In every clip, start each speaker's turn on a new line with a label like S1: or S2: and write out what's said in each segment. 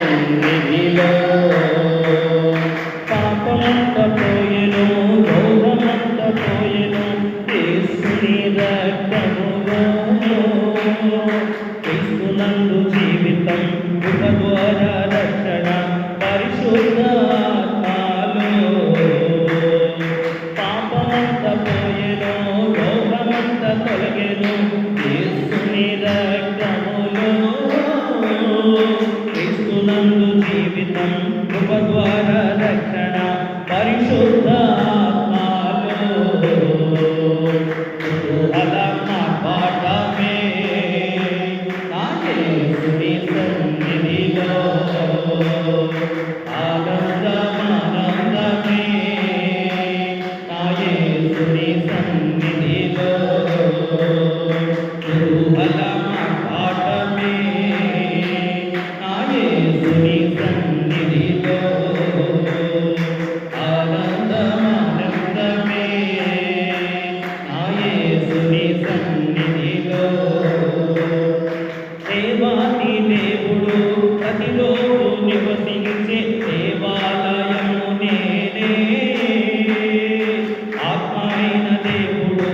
S1: సన్నిధిలో పాపమంత పోయెను, రోగమంత పోయెను, యేసుని రక్తములో. క్రీస్తునందు జీవితం, కృప ద్వారా రక్షణ, పరిశుద్ధాత్మలో. పాపమంత పోయెను, రోగమంత తొలగెను, యేసుని రక్తములో. క్రీస్తునందు జీవితం, కృప ద్వారా రక్షణ, పరిశుద్ధాత్మలో. కుతూహలం ఆర్భాటమే నా యేసుని సన్నిధిలో. ఆనందమే నా యేసుని సన్నిధిలో. కుతూహలం ఆర్భాటమే నా యేసుని సన్నిధిలో. ఆనందమే నా యేసుని సన్నిధిలో. దేవాది దేవుడు ప్రతిరోజు నివసించే దేవాలయము నేనే. ఆత్మైన దేవుడు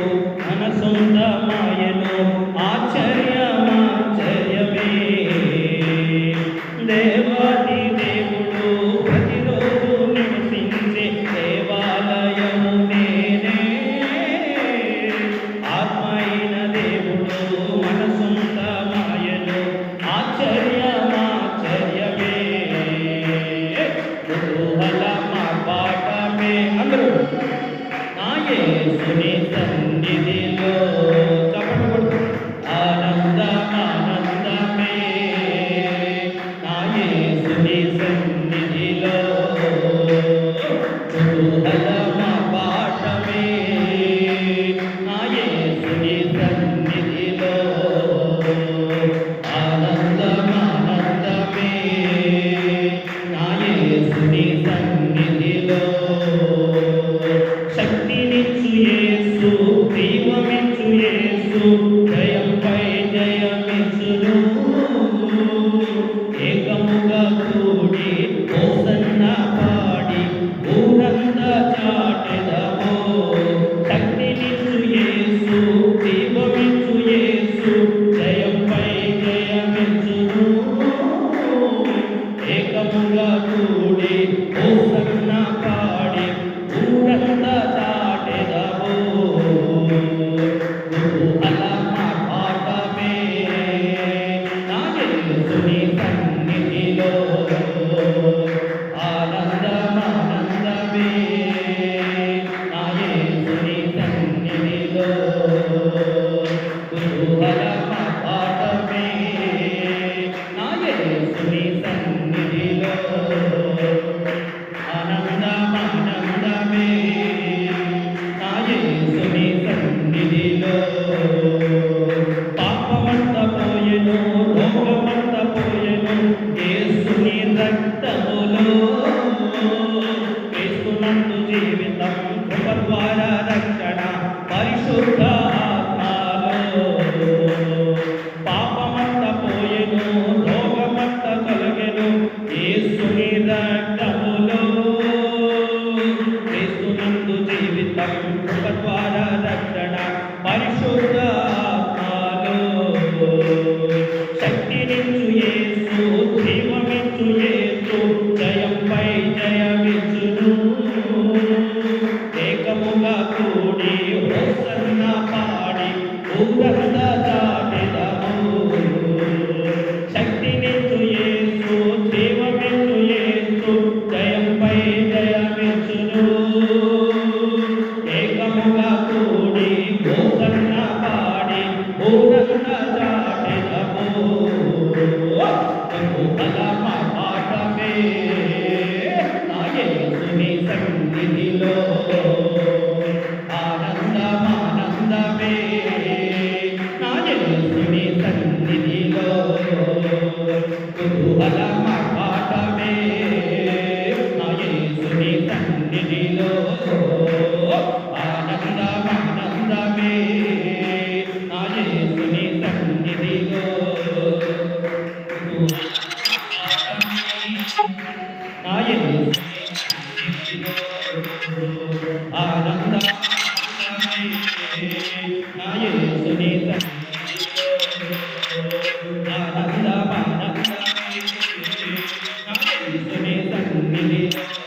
S1: మన సొంతమాయను, ఆశ్చర్యమే. దేవాది దేవుడు ప్రతిరోజు నివసించే దేవాలయము నేనే. ఆత్మైన దేవుడు మన సొంతమాయను, ఆశ్చర్యమే. కుతూహలం ఆర్భాటమే అందరూ నా యేసుని సన్నిధిలో. చప్పట్లు కొడుతూ ఆనందమే నా యేసుని సన్నిధిలో. కుతూహలం ఆర్భాటమే నా యేసుని సన్నిధిలో. ఆనందమే నా యేసుని సన్నిధిలో. శక్తినిచ్చు యేసు, జీవమిచ్చు యేసు, జయంపై జయమిచ్చును. ఏకముగా కూడి హోసన్నా పాడి ఊరంతా చాటెదమో. శక్తినిచ్చు యేసు, జీవమిచ్చు యేసు, జయంపై జయమిచ్చును. ఏకముగా కూడి హోసన్నా పాడి ఊరంతా చాటెదమో. కుతూహలం ఆర్భాటమే నా యేసుని సన్నిధిలో. ఆనందమే నా యేసుని సన్నిధిలో. కుతూహలం ఆర్భాటమే నా యేసుని సన్నిధిలో. ఆనందమే నా యేసుని సన్నిధిలో. పాపమంత పోయెను, రోగమంత పోయెను, యేసుని రక్తములో. క్రీస్తునందు జీవితం, కృప ద్వారా రక్షణ, పరిశుద్ధాత్మలో. పాపమంత పోయెను, రోగమంత తొలగెను, యేసుని రక్తములో. క్రీస్తునందు జీవితం, కృప ద్వారా రక్షణ, పరిశుద్ధాత్మలో. శక్తినిచ్చు యేసు, జీవమిచ్చు యేసు, జయంపై జయమిచ్చును. ఏకముగా కూడి హోసన్నా పాడి ఊరంతా చాటెదము. శక్తినిచ్చు యేసు, జీవమిచ్చు యేసు, జయంపై జయమిచ్చును. ఏకముగా కూడి హోసన్నా పాడి ఊరంతా చాటెదము. కుతూహలం ఆర్భాటమే నా యేసుని సన్నిధిలో. ఆనందమే నా యేసుని సన్నిధిలో. కుతూహలం ఆర్భాటమే నా యేసుని సన్నిధిలో. ఆనందమే నా యేసుని సన్నిధిలో. నా యేసుని ఆనందమే నా యేసుని ఆనందమానందమే నా యేసుని సన్నిధిలో